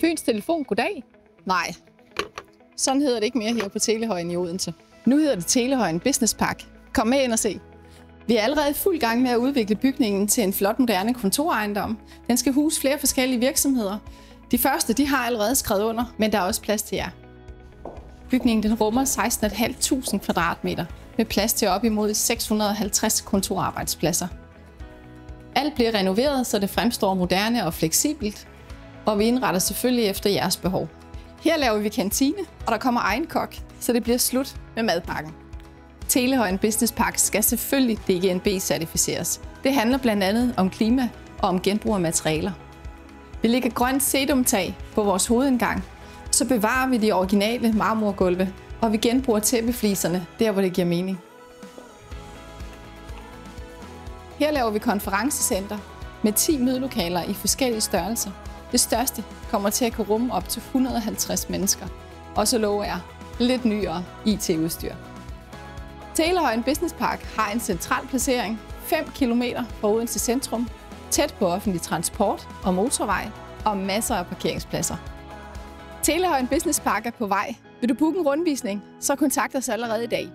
Fyns Telefon, goddag. Nej, sådan hedder det ikke mere her på Telehøjen i Odense. Nu hedder det Telehøjen Business Park. Kom med ind og se. Vi er allerede i fuld gang med at udvikle bygningen til en flot, moderne kontorejendom. Den skal huse flere forskellige virksomheder. De første de har allerede skrevet under, men der er også plads til jer. Bygningen den rummer 16.500 kvadratmeter med plads til op imod 650 kontorarbejdspladser. Alt bliver renoveret, så det fremstår moderne og fleksibelt, og vi indretter selvfølgelig efter jeres behov. Her laver vi kantine, og der kommer egen kok, så det bliver slut med madpakken. Telehøjen Business Park skal selvfølgelig DGNB-certificeres. Det handler blandt andet om klima og om genbrug af materialer. Vi lægger grønt sedumtag på vores hovedindgang, så bevarer vi de originale marmorgulve, og vi genbruger tæppefliserne der, hvor det giver mening. Her laver vi konferencecenter med 10 mødelokaler i forskellige størrelser. Det største kommer til at kunne rumme op til 150 mennesker. Og så lover jeg lidt nyere IT-udstyr. Telehøjen Business Park har en central placering 5 km fra Odense centrum, tæt på offentlig transport og motorvej og masser af parkeringspladser. Telehøjen Business Park er på vej. Vil du booke en rundvisning, så kontakt os allerede i dag.